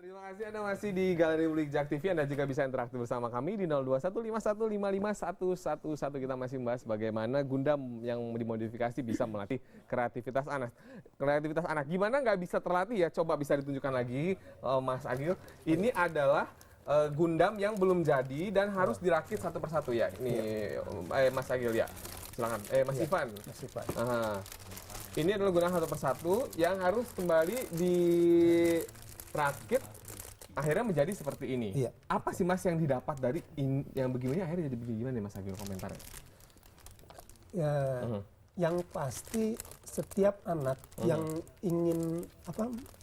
Terima kasih Anda masih di Galeri Bulikjak TV. Anda juga bisa interaktif bersama kami di 0215155111. Kita masih membahas bagaimana Gundam yang dimodifikasi bisa melatih kreativitas anak. Kreativitas anak gimana nggak bisa terlatih ya? Coba bisa ditunjukkan lagi, Mas Agil. Ini adalah Gundam yang belum jadi dan harus dirakit satu persatu ya. Ini Mas Agil ya. Silakan. Mas Ivan. Mas Ivan. Ini adalah Gundam satu persatu yang harus kembali dirakit, akhirnya menjadi seperti ini. Iya. Apa sih Mas yang didapat dari yang begini akhirnya jadi begini gimana nih Mas Agil komentarnya? Ya, yang pasti setiap anak yang ingin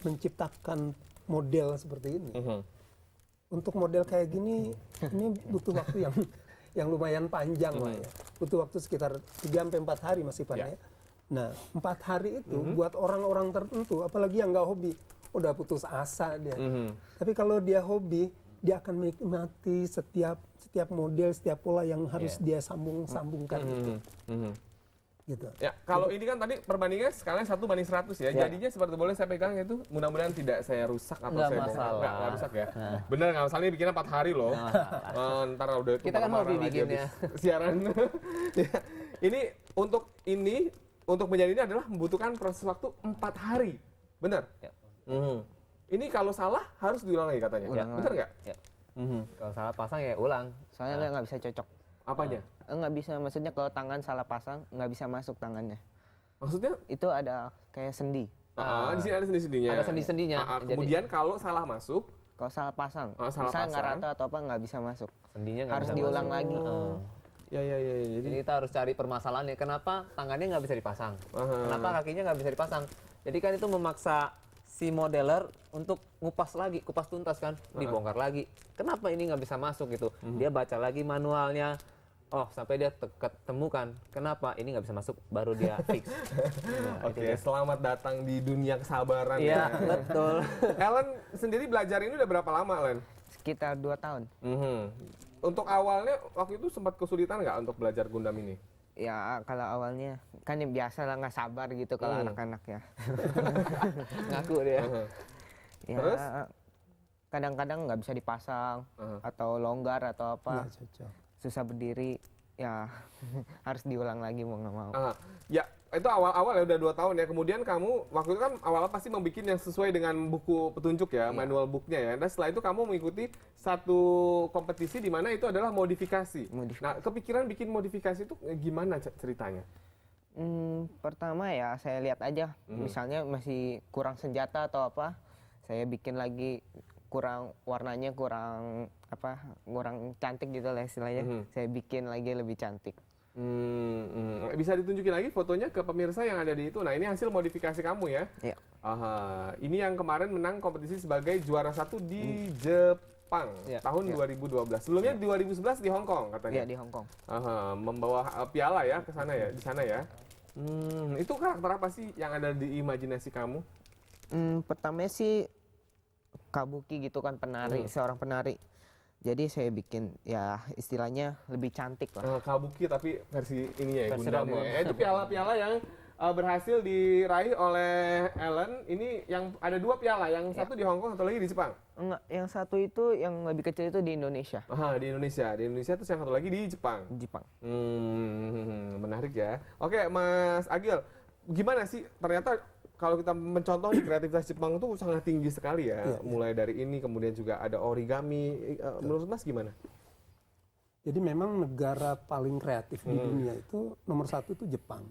menciptakan model seperti ini, untuk model kayak gini, ini butuh waktu yang lumayan panjang lah ya. Butuh waktu sekitar 3-4 hari Mas Ivan ya. Nah, 4 hari itu buat orang-orang tertentu, apalagi yang nggak hobi, udah putus asa dia. Tapi kalau dia hobi, dia akan menikmati setiap model, setiap pola yang harus dia sambungkan gitu. Ya, kalau ini kan tadi perbandingannya sekalian 1:100 ya. Jadinya seperti boleh saya pegang itu, mudah-mudahan tidak saya rusak atau Nggak saya masalah. nggak rusak ya. Bener nggak masalah, ini bikinnya 4 hari loh. Ntar udah itu Kita kan marah-marah hobi lagi bikinnya. habis siaran. Ya, untuk menjadi ini adalah membutuhkan proses waktu 4 hari. Benar? Ya. Ini kalau salah harus diulang lagi katanya. Ulang Benar nggak? Ya. Kalau salah pasang ya ulang. Soalnya nggak bisa cocok. Apanya? Nggak bisa, maksudnya kalau tangan salah pasang nggak bisa masuk tangannya. Maksudnya? Itu ada kayak sendi. Di sini ada sendi-sendinya. Ada sendi-sendinya. Kemudian kalau salah masuk, Kalau salah pasang, salah misalnya nggak pasang. rata atau apa nggak bisa masuk. Sendinya nggak Harus bisa diulang masuk. lagi. ya. Jadi Jadi kita harus cari permasalahannya. Kenapa tangannya nggak bisa dipasang? Kenapa kakinya nggak bisa dipasang? Jadi kan itu memaksa si modeler untuk ngupas lagi, kupas tuntas kan, dibongkar lagi. Kenapa ini nggak bisa masuk gitu? Dia baca lagi manualnya. Oh, sampai dia ketemukan kenapa ini nggak bisa masuk, baru dia fix. Nah, Oke, selamat datang di dunia kesabaran. Iya, ya. betul. Ellen sendiri belajar ini udah berapa lama, Ellen? Sekitar 2 tahun. Untuk awalnya waktu itu sempat kesulitan nggak untuk belajar Gundam ini? Ya kalau awalnya kan yang biasa lah, nggak sabar gitu kalau anak-anak ya. ngaku dia. Ya, Terus? kadang-kadang nggak bisa dipasang atau longgar atau apa, Ya, cocok. susah berdiri, ya harus diulang lagi mau nggak mau. Ya, itu awal-awal ya udah 2 tahun ya. Kemudian kamu waktu itu kan awalnya pasti membuat yang sesuai dengan buku petunjuk ya, manual booknya ya. Dan setelah itu kamu mengikuti satu kompetisi di mana itu adalah modifikasi. Nah, kepikiran bikin modifikasi itu gimana ceritanya? Pertama ya saya lihat aja, misalnya masih kurang senjata atau apa, saya bikin lagi, kurang warnanya kurang cantik gitu lah istilahnya, saya bikin lagi lebih cantik. Bisa ditunjukin lagi fotonya ke pemirsa yang ada di itu. Nah, ini hasil modifikasi kamu ya? Iya. Ini yang kemarin menang kompetisi sebagai juara 1 di Jepang tahun 2012. Sebelumnya 2011 di Hong Kong katanya. Iya, di Hong Kong. Membawa piala ya ke sana ya, di sana ya. Itu karakter apa sih yang ada di imajinasi kamu? Pertamanya sih kabuki gitu kan, penari, seorang penari. Jadi saya bikin ya istilahnya lebih cantik lah. Kabuki tapi versi ininya ya, Versi Gundamnya. Ramon. Itu piala-piala yang berhasil diraih oleh Ellen. Ini yang ada 2 piala, yang satu di Hong Kong, satu lagi di Jepang. Enggak, yang satu itu yang lebih kecil itu di Indonesia. Di Indonesia. Di Indonesia terus yang satu lagi di Jepang. Jepang. Menarik ya. Oke, Mas Agil, gimana sih ternyata kalau kita mencontoh di kreativitas Jepang itu sangat tinggi sekali ya. Mulai dari ini, kemudian juga ada origami. Menurut Mas gimana? Jadi memang negara paling kreatif di dunia itu nomor 1 itu Jepang.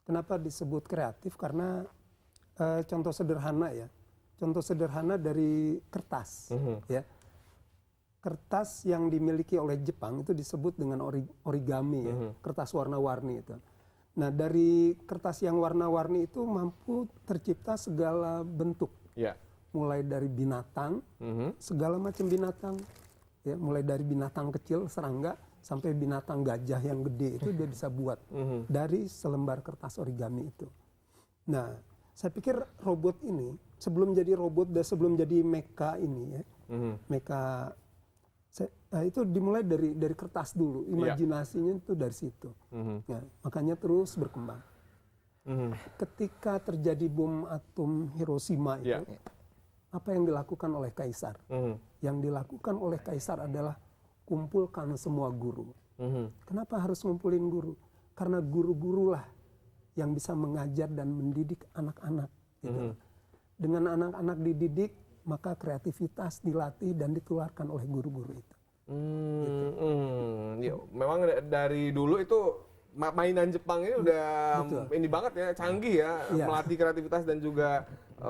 Kenapa disebut kreatif? Karena contoh sederhana ya. Contoh sederhana dari kertas. Ya. Kertas yang dimiliki oleh Jepang itu disebut dengan origami ya. Kertas warna-warni itu. Nah, dari kertas yang warna-warni itu mampu tercipta segala bentuk. Ya. Mulai dari binatang, segala macam binatang. Ya, mulai dari binatang kecil, serangga, sampai binatang gajah yang gede itu dia bisa buat dari selembar kertas origami itu. Nah, saya pikir robot ini sebelum jadi robot dan sebelum jadi mecha ini ya, mecha itu dimulai dari kertas dulu, imajinasinya itu dari situ. Nah, makanya terus berkembang. Ketika terjadi bom atom Hiroshima itu, apa yang dilakukan oleh kaisar. Yang dilakukan oleh kaisar adalah kumpulkan semua guru. Kenapa harus ngumpulin guru? Karena guru-gurulah yang bisa mengajar dan mendidik anak-anak. Gitu. Dengan anak-anak dididik, maka kreativitas dilatih dan ditularkan oleh guru-guru itu. Ya, memang dari dulu itu mainan Jepang ini udah ini banget ya, canggih ya, melatih kreativitas dan juga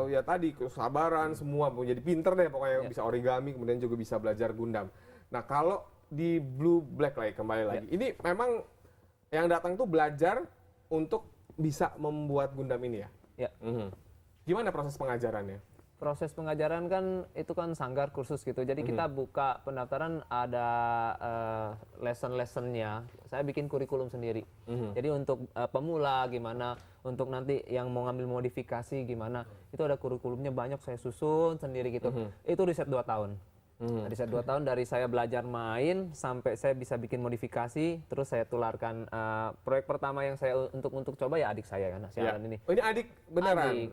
ya tadi kesabaran, semua menjadi pinter deh pokoknya, bisa origami, kemudian juga bisa belajar Gundam. Nah kalau di Blue Black lagi kembali lagi, ini memang yang datang tuh belajar untuk bisa membuat Gundam ini ya? Ya. Gimana proses pengajarannya? Proses pengajaran kan itu kan sanggar kursus gitu. Jadi kita buka pendaftaran ada lesson-lessonnya. Saya bikin kurikulum sendiri. Jadi untuk pemula gimana, untuk nanti yang mau ngambil modifikasi gimana, itu ada kurikulumnya banyak saya susun sendiri gitu. Itu riset 2 tahun. Riset 2 tahun dari saya belajar main sampai saya bisa bikin modifikasi, terus saya tularkan. Proyek pertama yang saya untuk coba ya adik saya kan, si Alan ini. Oh ini adik beneran? Adik,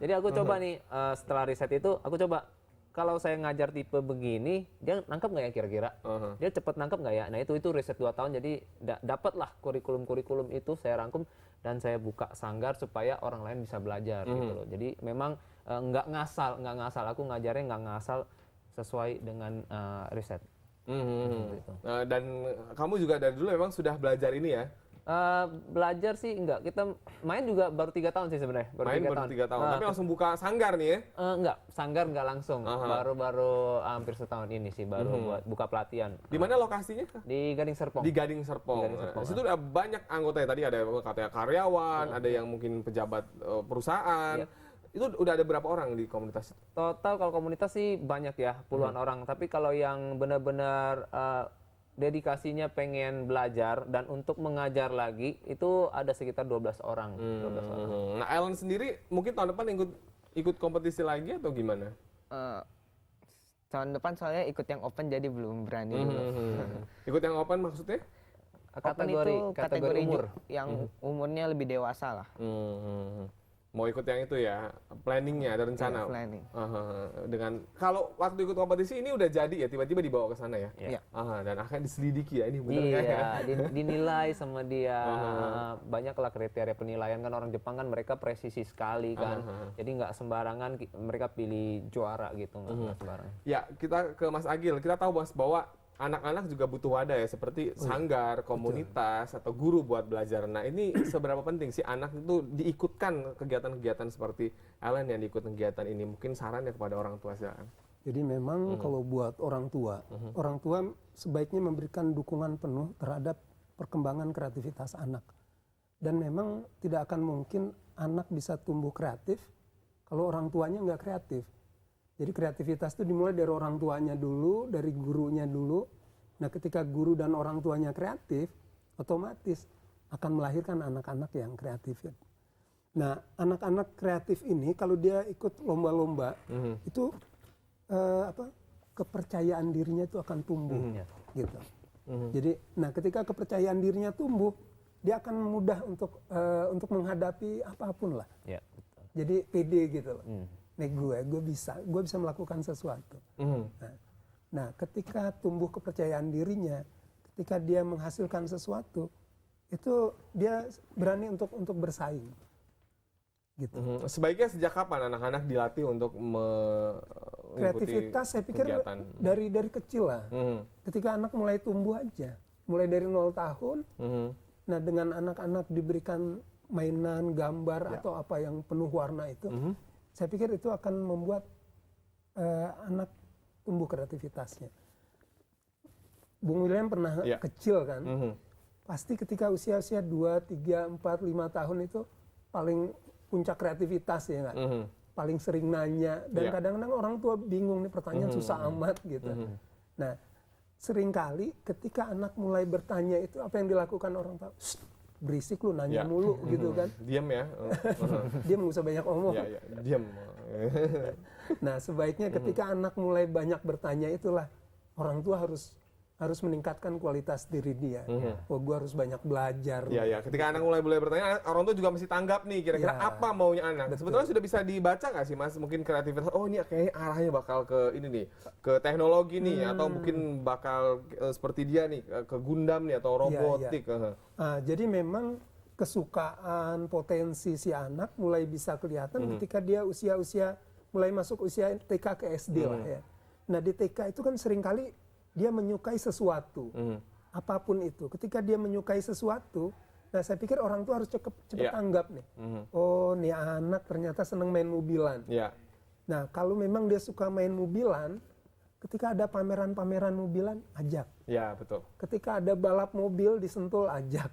jadi aku coba nih setelah riset itu aku coba kalau saya ngajar tipe begini dia nangkep nggak ya kira-kira? Dia cepet nangkep nggak ya? Nah itu riset 2 tahun jadi dapatlah kurikulum itu saya rangkum dan saya buka sanggar supaya orang lain bisa belajar gitu loh. Jadi memang nggak ngasal aku ngajarnya nggak ngasal, sesuai dengan riset. Gitu. Dan kamu juga dari dulu memang sudah belajar ini ya? Belajar sih enggak, kita main juga baru 3 tahun sih sebenarnya. Baru 3 tahun, tapi langsung buka sanggar nih ya? Enggak, sanggar enggak langsung, baru hampir setahun ini sih, baru buat buka pelatihan. Di mana lokasinya? Di Gading Serpong. Di Gading Serpong. Di situ ada banyak anggotanya, tadi ada katanya karyawan, ada yang mungkin pejabat perusahaan. Itu udah ada berapa orang di komunitas? Total kalau komunitas sih banyak ya, puluhan orang. Tapi kalau yang benar-benar dedikasinya pengen belajar dan untuk mengajar lagi, itu ada sekitar 12 orang. 12 orang. Nah, Alan sendiri mungkin tahun depan ikut kompetisi lagi atau gimana? Tahun depan soalnya ikut yang open jadi belum berani. Ikut yang open maksudnya? Kategori umur yang umurnya lebih dewasa lah. Mau ikut yang itu ya, planningnya ada rencana. Planning. Dengan kalau waktu ikut kompetisi ini udah jadi ya, tiba-tiba dibawa ke sana ya. Iya. Dan akan diselidiki ya, ini bener nggak ya? Dinilai sama dia. Banyaklah kriteria penilaian kan, orang Jepang kan mereka presisi sekali kan. Jadi nggak sembarangan mereka pilih juara gitu, nggak sembarangan. Ya, kita ke Mas Agil. Kita tahu bahwa anak-anak juga butuh wadah ya, seperti sanggar, komunitas, atau guru buat belajar. Nah ini seberapa penting sih anak itu diikutkan kegiatan-kegiatan seperti Alan yang diikut kegiatan ini? Mungkin sarannya kepada orang tua silakan. Jadi memang kalau buat orang tua sebaiknya memberikan dukungan penuh terhadap perkembangan kreativitas anak. Dan memang tidak akan mungkin anak bisa tumbuh kreatif kalau orang tuanya nggak kreatif. Jadi kreativitas itu dimulai dari orang tuanya dulu, dari gurunya dulu. Nah ketika guru dan orang tuanya kreatif, otomatis akan melahirkan anak-anak yang kreatif. Nah anak-anak kreatif ini kalau dia ikut lomba-lomba, itu kepercayaan dirinya itu akan tumbuh. Gitu. Jadi, nah ketika kepercayaan dirinya tumbuh, dia akan mudah untuk menghadapi apapun lah. Ya, betul. Jadi pede gitu loh. Nih gue bisa melakukan sesuatu. Nah, ketika tumbuh kepercayaan dirinya, ketika dia menghasilkan sesuatu, itu dia berani untuk bersaing. Gitu. Sebaiknya sejak kapan anak-anak dilatih untuk mengikuti kreativitas? Saya pikir kegiatan? dari kecil lah. Ketika anak mulai tumbuh aja, mulai dari 0 tahun. Nah, dengan anak-anak diberikan mainan, gambar atau apa yang penuh warna itu. Saya pikir itu akan membuat anak tumbuh kreativitasnya. Bung William pernah kecil kan, pasti ketika usia-usia 2, 3, 4, 5 tahun itu paling puncak kreativitas ya nggak? Paling sering nanya, dan kadang-kadang orang tua bingung nih pertanyaan susah amat gitu. Nah, seringkali ketika anak mulai bertanya itu apa yang dilakukan orang tua? Berisik lu nanya mulu gitu kan. Diam ya. Diam, nggak usah banyak omong. Diam. Nah sebaiknya ketika anak mulai banyak bertanya itulah orang tua harus harus meningkatkan kualitas diri dia. Oh, gue harus banyak belajar. Iya, ya. Ketika anak mulai bertanya, orang tua juga mesti tanggap nih kira-kira Ya, apa maunya anak. betul. Sebetulnya sudah bisa dibaca nggak sih Mas? Mungkin kreativitas, oh ini kayaknya arahnya bakal ke ini nih, ke teknologi nih, atau mungkin bakal seperti dia nih, ke Gundam nih, atau robotik. Nah, jadi memang kesukaan potensi si anak mulai bisa kelihatan ketika dia usia-usia mulai masuk usia TK ke SD lah ya. Nah di TK itu kan seringkali dia menyukai sesuatu, apapun itu. Ketika dia menyukai sesuatu, nah saya pikir orang tua harus cepat tanggap nih. Oh, nih anak ternyata seneng main mobilan. Iya. Nah kalau memang dia suka main mobilan, ketika ada pameran-pameran mobilan, ajak. Ya, betul. Ketika ada balap mobil di Sentul, ajak.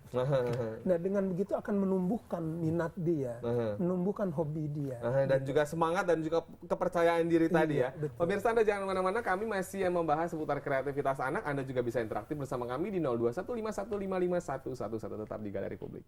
Nah dengan begitu akan menumbuhkan minat dia, menumbuhkan hobi dia. Dan juga semangat dan juga kepercayaan diri tadi ya. betul. Pemirsa, Anda jangan kemana-mana, kami masih membahas seputar kreativitas anak. Anda juga bisa interaktif bersama kami di 0215155111, tetap di Galeri Publik.